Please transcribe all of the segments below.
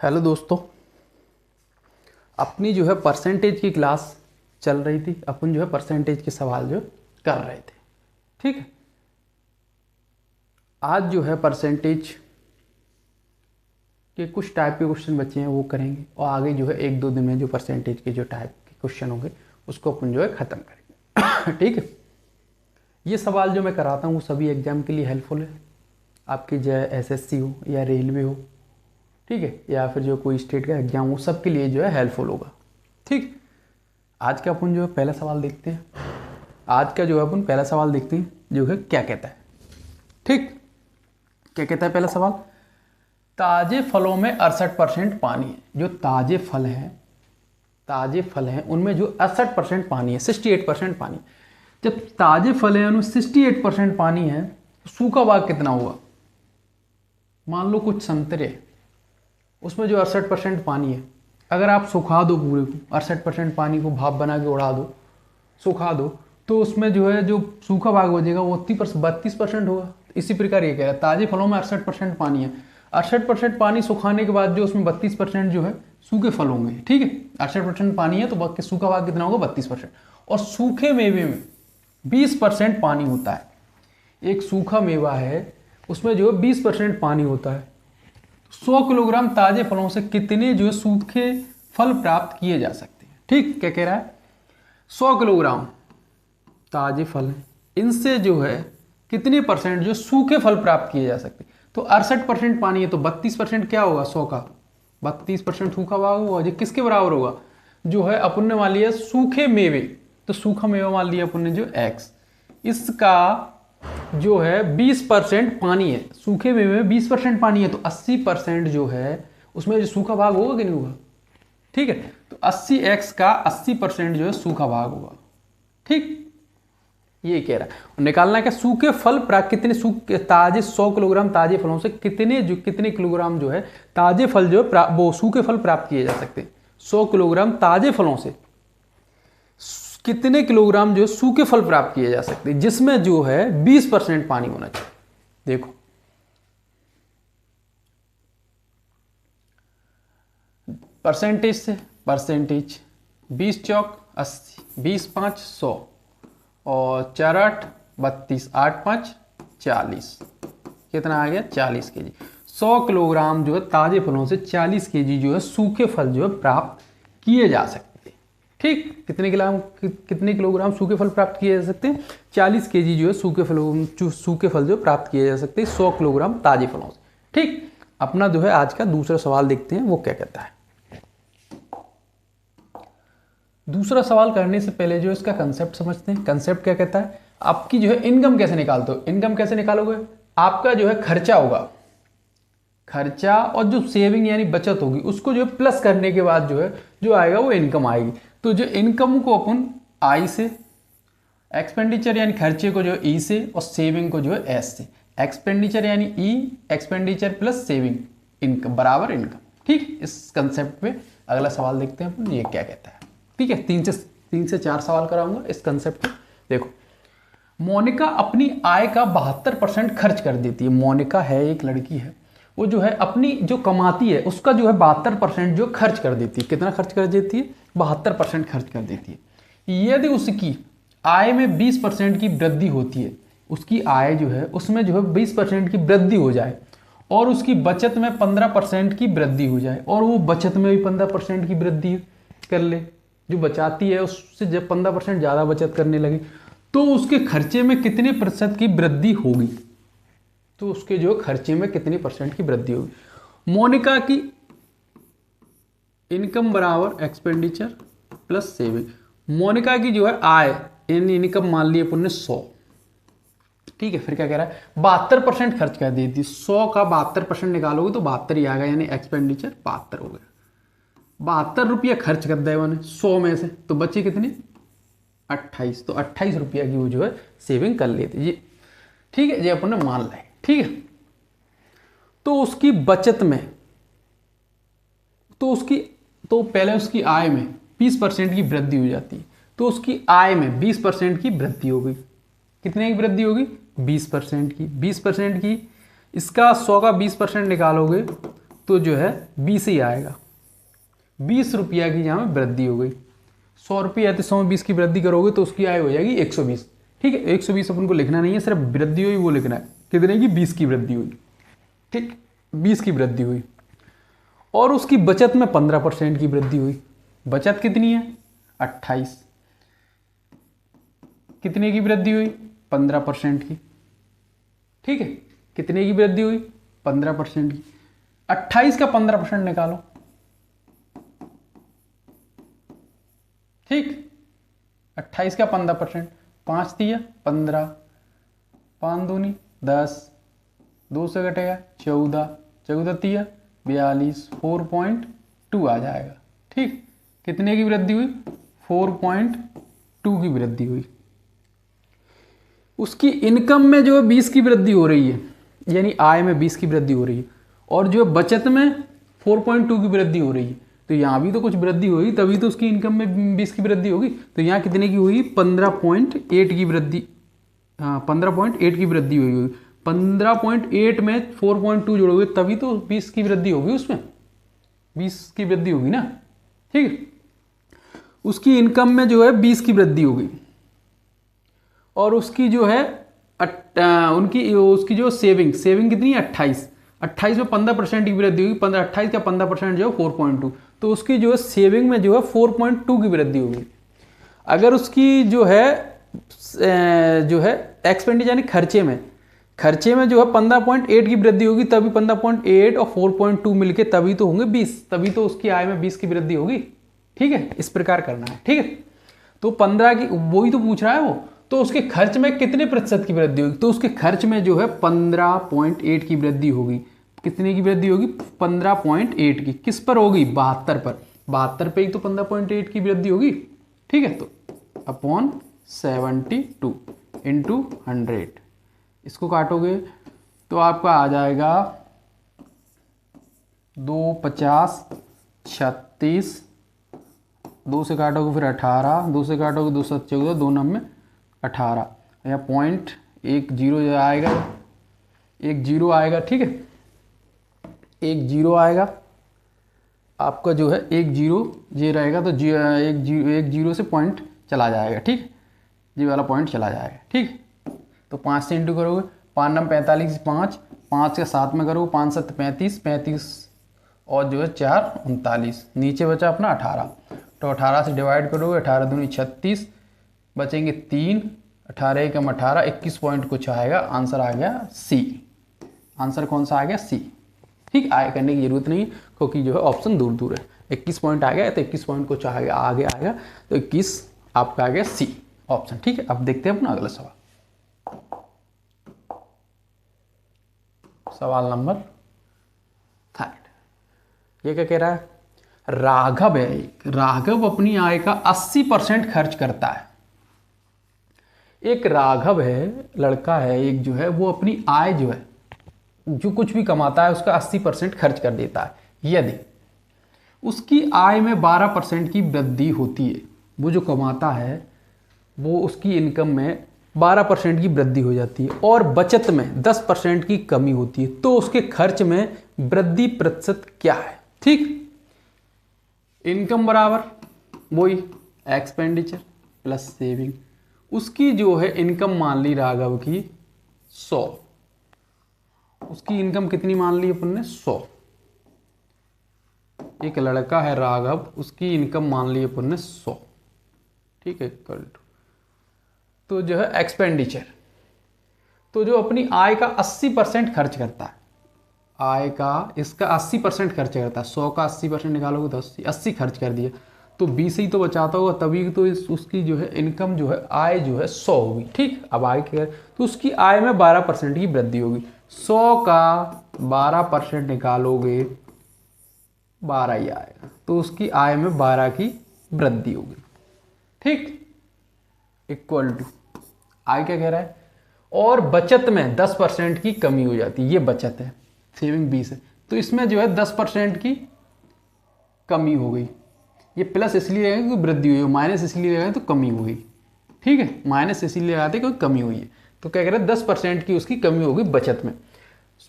Hello दोस्तों, अपनी जो है परसेंटेज की क्लास चल रही थी। अपन जो है परसेंटेज के सवाल जो कर रहे थे। ठीक है, आज जो है परसेंटेज के कुछ टाइप के क्वेश्चन बचे हैं वो करेंगे, और आगे जो है एक दो दिन में जो परसेंटेज के जो टाइप के क्वेश्चन होंगे उसको अपन जो है ख़त्म करेंगे। ठीक है, ये सवाल जो मैं कराता हूँ वो सभी एग्जाम के लिए हेल्पफुल है। आपकी जो है एसएससी हो या रेलवे हो, ठीक है, या फिर जो कोई स्टेट का एग्जाम हो, सबके लिए जो है हेल्पफुल होगा। ठीक, आज का अपन जो है पहला सवाल देखते हैं। आज का जो है अपन पहला सवाल देखते हैं जो है क्या कहता है। ठीक, क्या कहता है पहला सवाल? ताजे फलों में 68% पानी है। जो ताजे फल हैं उनमें जो 68% पानी है, 68% पानी। जब ताजे फल हैं उनमें 68% पानी है तो सूखा भाग कितना होगा? मान लो कुछ संतरे, उसमें जो 68% पानी है, अगर आप सुखा दो पूरे को, 68% पानी को भाप बना के उड़ा दो, सुखा दो, तो उसमें जो है जो सूखा भाग बचेगा वो 32% होगा। इसी प्रकार ये कह रहा है ताजे फलों में 68% पानी है, 68% पानी सुखाने के बाद जो उसमें 32% जो है सूखे फल होंगे। ठीक है, 68% पानी है तो बाकी सूखा भाग कितना होगा? 32%। और सूखे मेवे में 20% पानी होता है। एक सूखा मेवा है उसमें जो है 20% पानी होता है। 100 किलोग्राम ताजे फलों से कितने जो है सूखे फल प्राप्त किए जा सकते हैं? ठीक, क्या कह रहा है? 100 किलोग्राम ताजे फल हैं, इनसे जो है कितने परसेंट जो सूखे फल प्राप्त किए जा सकते हैं? तो 68% पानी है तो 32% क्या होगा? 100 का 32% सूखा भाग होगा, जो किसके बराबर होगा? जो है अपन ने मान लिया सूखे मेवे, तो सूखा मेवा मान लिया अपन ने जो x, इसका जो है 20% पानी है। सूखे मेवे में 20% पानी है तो 80% जो है उसमें जो सूखा भाग होगा कि नहीं होगा? ठीक है, तो 80x का 80% जो है सूखा भाग होगा। ठीक, ये कह रहा है। निकालना है कि सूखे फल कितने सूखे ताजे 100 किलोग्राम ताजे फलों से कितने किलोग्राम जो है ताजे फल जो है वो सूखे फल प्राप्त किए जा सकते हैं। 100 किलोग्राम ताजे फलों से कितने किलोग्राम जो सूखे फल प्राप्त किए जा सकते हैं, जिसमें जो है 20% पानी होना चाहिए। देखो, परसेंटेज से परसेंटेज 20 चौक 80, 20 5 100 और 4 8 32, 8 5 40। कितना आ गया? 40 केजी। 100 किलोग्राम जो है ताजे फलों से 40 केजी जो है सूखे फल जो है प्राप्त किए जा सकते हैं। ठीक, कितने किलोग्राम सूखे फल प्राप्त किए जा सकते हैं? 40 केजी जो है सूखे फल जो प्राप्त किए जा सकते हैं 100 किलोग्राम ताजे फलों से। ठीक, अपना जो है आज का दूसरा सवाल देखते हैं वो क्या कहता है। दूसरा सवाल करने से पहले जो इसका कंसेप्ट समझते हैं। कंसेप्ट क्या कहता है? आपकी जो है इनकम कैसे निकालते हो? इनकम कैसे निकालोगे? आपका जो है खर्चा होगा, खर्चा और जो सेविंग यानी बचत होगी उसको जो है प्लस करने के बाद जो है जो आएगा वो इनकम आएगी। तो जो इनकम को अपन आई से, एक्सपेंडिचर यानी खर्चे को जो ई से, और सेविंग को जो है एस से। एक्सपेंडिचर यानी ई, एक्सपेंडिचर प्लस सेविंग इनकम बराबर इनकम। ठीक, इस कंसेप्ट पे अगला सवाल देखते हैं अपन ये क्या कहता है। ठीक है, 3 से 4 सवाल कराऊंगा इस कंसेप्ट पे। देखो, मोनिका अपनी आय का 72% खर्च कर देती है। मोनिका है, एक लड़की है, वो जो है अपनी जो कमाती है उसका जो है 72% जो खर्च कर देती है। कितना खर्च कर देती है? 72% खर्च कर देती है। यदि उसकी आय में 20% की वृद्धि होती है, उसकी आय जो है उसमें जो है 20% की वृद्धि हो जाए, और उसकी बचत में 15% की वृद्धि हो जाए, और वो बचत में भी 15% की वृद्धि कर ले, जो बचाती है उससे जब 15% ज़्यादा बचत करने लगे, तो उसके खर्चे में कितने प्रतिशत की वृद्धि होगी? तो उसके जो खर्चे में कितने % की वृद्धि होगी? मोनिका की इनकम बराबर एक्सपेंडिचर प्लस सेविंग। मोनिका की जो है आय यानी इनकम मान ली अपन ने 100। ठीक है, फिर क्या कह रहा है? 72% खर्च कर देती। 100 का 72% निकालोगे तो 72 ही आएगा, यानी एक्सपेंडिचर 72 हो गया। 72 रुपया खर्च कर दिया मैंने 100 में से, तो बचे कितने? 28। तो 28 रुपया की वो जो है सेविंग कर लेते जी। ठीक है, ये अपन ने मान लाए। ठीक है, तो उसकी बचत में तो पहले उसकी आय में 20% की वृद्धि हो जाती है, तो उसकी आय में 20% की वृद्धि होगी। कितने की वृद्धि होगी? 20% की। 20% की, इसका 100 का 20% निकालोगे तो जो है 20 ही आएगा। 20 रुपया की यहाँ में वृद्धि हो गई। 100 रुपये है तो 100 में 20 की वृद्धि करोगे तो उसकी आय हो जाएगी 120। ठीक है, 120 अपन को लिखना नहीं है, सिर्फ वृद्धि हुई वो लिखना है। कितने की? 20 की वृद्धि हुई। ठीक, 20 की वृद्धि हुई। और उसकी बचत में 15% की वृद्धि हुई। बचत कितनी है? 28। कितने की वृद्धि हुई? 15% की। ठीक है, कितने की वृद्धि हुई? 15% की। 28 का 15% निकालो। ठीक, 28 का 15%, 5 दिया 15, 5 दूनी 10, 2 से घटेगा 14, 14 दिया 42, 4.2 आ जाएगा। ठीक, कितने की वृद्धि हुई? 4.2 की वृद्धि हुई। उसकी इनकम में जो है 20 की वृद्धि हो रही है, यानी आय में 20 की वृद्धि हो रही है, और जो बचत में 4.2 की वृद्धि हो रही है। तो यहाँ भी तो कुछ वृद्धि हुई, तभी तो उसकी इनकम में 20 की वृद्धि होगी। तो यहाँ कितने की हुई? 15.8 की वृद्धि। हाँ, 15.8 की वृद्धि हुई होगी। 15.8 में 4.2 जोड़ोगे तभी तो 20 की वृद्धि होगी, उसमें 20 की वृद्धि होगी ना। ठीक है, उसकी इनकम में जो है 20 की वृद्धि होगी, और उसकी जो है उसकी जो सेविंग कितनी है? 28 में 15% की वृद्धि होगी। 28 का 15% जो है 4.2, तो उसकी जो है सेविंग में जो है 4.2 की वृद्धि होगी। अगर उसकी जो है एक्सपेंडिचर यानी खर्चे में जो है 15.8 की वृद्धि होगी, तभी 15.8 और 4.2 मिलके तभी तो होंगे 20, तभी तो उसकी आय में 20 की वृद्धि होगी। ठीक है, इस प्रकार करना है। ठीक है, तो 15 की वही तो पूछ रहा है वो। तो उसके खर्च में कितने प्रतिशत की वृद्धि होगी? तो उसके खर्च में जो है 15.8 की वृद्धि होगी। कितने की वृद्धि होगी? 15.8 की। किस पर होगी? 72 पर। 72 पे ही तो 15.8 की वृद्धि होगी। ठीक है, तो अपॉन 72 इंटू 100, इसको काटोगे तो आपका आ जाएगा 2 50 36, 2 से काटोगे फिर 18, 2 से काटोगे 2 7 14, 2 9 में 18, या 0.10 आएगा, 10 आएगा। ठीक है, 10 आएगा आपका, जो है 10 ये रहेगा, तो 10 से पॉइंट चला जाएगा। ठीक, जी वाला पॉइंट चला जाएगा। ठीक, तो 5 से इंटू करोगे, 5 9 45, 5 के 7 में करोगे, 5 7 35, 35 और जो है 4 39, नीचे बचा अपना 18, तो 18 से डिवाइड करोगे, 18 दूनी 36, बचेंगे 3, 18 एकम 18, 21 पॉइंट कुछ आएगा। आंसर आ गया सी। आंसर कौन सा आ गया? सी। ठीक, आगे करने की जरूरत नहीं, क्योंकि जो है ऑप्शन दूर दूर है। 21 पॉइंट आ गया, तो 21 पॉइंट कुछ आगे आएगा, तो 21 आपका आ गया सी ऑप्शन। ठीक है, अब देखते हैं अपना अगला सवाल। सवाल नंबर 3, ये क्या कह रहा है? राघव है, राघव अपनी आय का 80% खर्च करता है। एक राघव है, लड़का है एक, जो है वो अपनी आय जो है, जो कुछ भी कमाता है उसका 80% खर्च कर देता है। यदि उसकी आय में 12% की वृद्धि होती है, वो जो कमाता है वो उसकी इनकम में 12% की वृद्धि हो जाती है, और बचत में 10% की कमी होती है, तो उसके खर्च में वृद्धि प्रतिशत क्या है? ठीक, इनकम बराबर वही एक्सपेंडिचर प्लस सेविंग। उसकी जो है इनकम मान ली राघव की 100, उसकी इनकम कितनी मान ली अपन ने? 100। एक लड़का है राघव, उसकी इनकम मान ली अपन ने 100। ठीक है, इक्वल टू, तो जो है एक्सपेंडिचर, तो जो अपनी आय का 80% खर्च करता है, आय का इसका 80% खर्च करता है। 100 का 80% निकालोगे तो 80 खर्च कर दिया, तो 20 ही तो बचाता होगा, तभी तो उसकी जो है इनकम जो है, आय जो है 100 होगी। ठीक, अब आय क्या, तो उसकी आय में 12% की वृद्धि होगी। 100 का 12% निकालोगे 12 ही आएगा, तो उसकी आय में 12 की वृद्धि होगी। ठीक, इक्वल टू, आय क्या कह रहा है? और बचत में 10% की कमी हो जाती है। ये बचत है, सेविंग 20 है, तो इसमें जो है 10% की कमी हो गई। ये प्लस इसलिए रहेगा क्योंकि वृद्धि हुई है, माइनस इसलिए रहेगा तो कमी हो गई। ठीक है, माइनस इसलिए लगाते क्योंकि कमी हुई है, तो क्या कह रहे हैं? 10% की उसकी कमी होगी बचत में।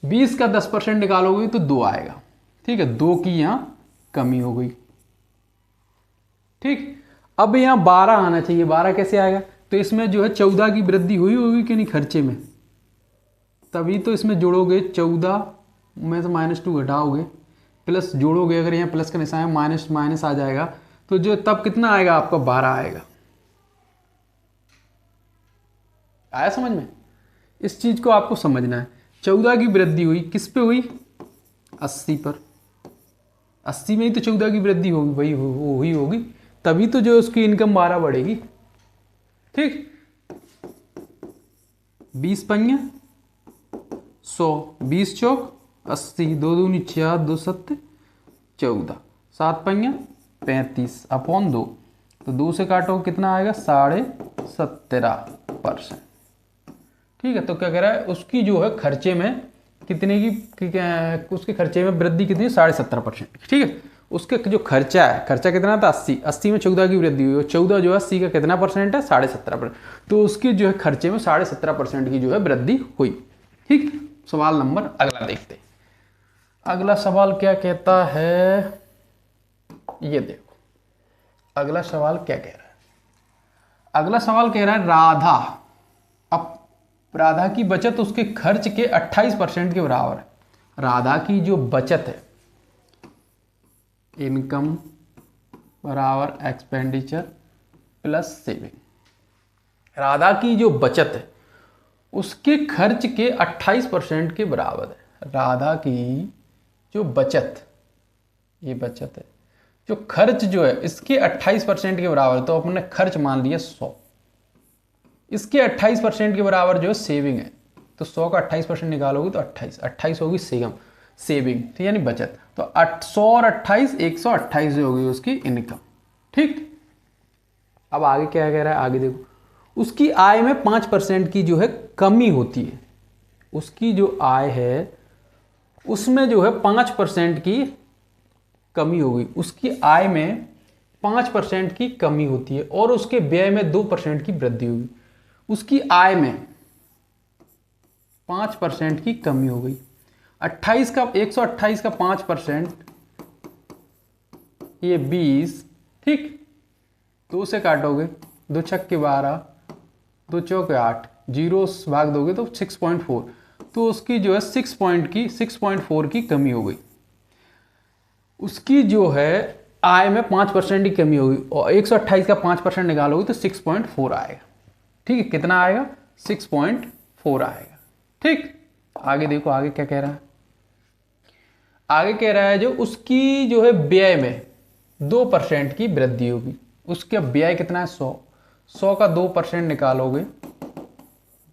20 का 10% निकालोगे तो 2 आएगा। ठीक है, 2 की यहाँ कमी हो गई। ठीक, अब यहाँ 12 आना चाहिए, 12 कैसे आएगा? तो इसमें जो है 14 की वृद्धि हुई होगी कि नहीं खर्चे में, तभी तो इसमें जोड़ोगे 14 में से -2 घटाओगे, प्लस जोड़ोगे, अगर यहाँ प्लस का निशान है माइनस माइनस आ जाएगा, तो जो तब कितना आएगा आपका 12 आएगा। आया समझ में? इस चीज को आपको समझना है। 14 की वृद्धि हुई, किस पे हुई? 80 पर। 80 में ही तो 14 की वृद्धि होगी, वही हुई होगी, तभी तो जो उसकी इनकम 12 बढ़ेगी। ठीक, 20 पंगे 100, 20 चौक 80, 2 दूनी 4, 2 सत्ते 14, 7 पंगे 35 अपॉन 2, तो 2 से काटो कितना आएगा? 17.5%। ठीक है, तो क्या कह रहा है, उसकी जो है खर्चे में कितने की उसके खर्चे में वृद्धि कितनी? 17.5%। ठीक है, उसके जो खर्चा है, खर्चा कितना था? 80, 80 में 14 की वृद्धि हुई, और 14 जो है 80 का कितना परसेंट है? 17.5%। तो उसके जो है खर्चे में 17.5% की जो है वृद्धि हुई। ठीक, सवाल नंबर अगला देखते हैं। अगला सवाल क्या कहता है, ये देखो अगला सवाल क्या कह रहा है। अगला सवाल कह रहा है राधा, अब राधा की बचत उसके खर्च के 28% के बराबर है। राधा की जो बचत है, इनकम बराबर एक्सपेंडिचर प्लस सेविंग, राधा की जो बचत है उसके खर्च के 28% के बराबर है। राधा की जो बचत, ये बचत है, जो खर्च जो है इसके 28% के बराबर है, तो अपने खर्च मान लिया 100, इसके 28% के बराबर जो है सेविंग है, तो 100 का 28% निकालोगे तो 28 होगी सेविंग, तो यानी बचत। तो 100 और 28 128 जो होगी उसकी इनकम। ठीक, अब आगे क्या कह रहा है, आगे देखो, उसकी आय में 5% की जो है कमी होती है। उसकी जो आय है उसमें जो है 5% की कमी होगी, उसकी आय में 5% की कमी होती है, और उसके व्यय में 2% की वृद्धि होगी। उसकी आय में 5% की कमी हो गई। 128 का 5%, ये 20। ठीक, 2 से काटोगे, 2 छक के 12, 2 चौके 8, 0 भाग दोगे तो 6.4, तो उसकी जो है 6.4 की कमी हो गई। उसकी जो है आय में 5% की कमी होगी, और 128 का 5% निकालोगे तो 6.4 आएगा। ठीक है, कितना आएगा? 6.4 आएगा। ठीक, आगे देखो आगे क्या कह रहा है। आगे कह रहा है जो उसकी जो है व्यय में 2% की वृद्धि होगी। उसका व्यय कितना है? 100 का 2% निकालोगे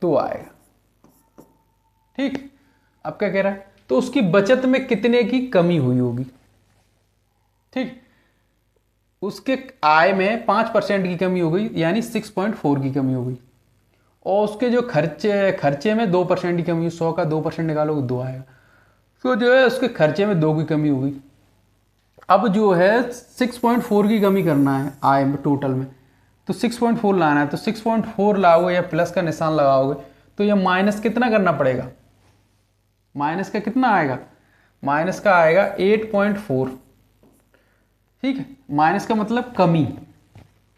2 आएगा। ठीक, अब क्या कह रहा है, तो उसकी बचत में कितने की कमी हुई होगी? ठीक, उसके आय में 5% की कमी हो गई, यानी 6.4 की कमी हो गई, और उसके जो खर्चे में 2% की कमी, 100 का 2% निकालोगे 2 आएगा, तो जो है उसके खर्चे में 2 की कमी हो गई। अब जो है 6.4 की कमी करना है आय में टोटल में, तो 6.4 लाना है, तो 6.4 लाओगे या प्लस का निशान लगाओगे तो यह माइनस कितना करना पड़ेगा? माइनस का कितना आएगा? माइनस का आएगा 8.4। ठीक है, माइनस का मतलब कमी,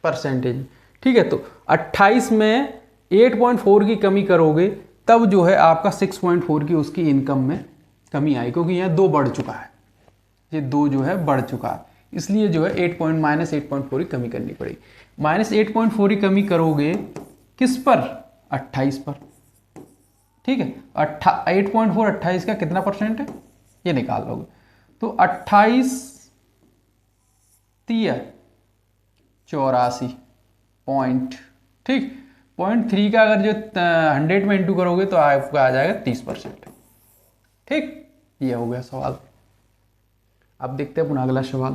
परसेंटेज। ठीक है, तो 28 में 8.4 की कमी करोगे तब जो है आपका 6.4 की उसकी इनकम में कमी आई, क्योंकि यहाँ 2 बढ़ चुका है, ये 2 जो है बढ़ चुका है, इसलिए जो है -8.4 की कमी करनी पड़ेगी। -8.4 की कमी करोगे किस पर? 28 पर। ठीक है, 8.4 28 का कितना परसेंट है ये निकाल लोगे, तो 28 84 पॉइंट। ठीक, 0.3 का अगर जो 100 में इंटू करोगे तो आपका आ जाएगा 30%। ठीक, ये हो गया सवाल। अब देखते हैं अपना अगला सवाल।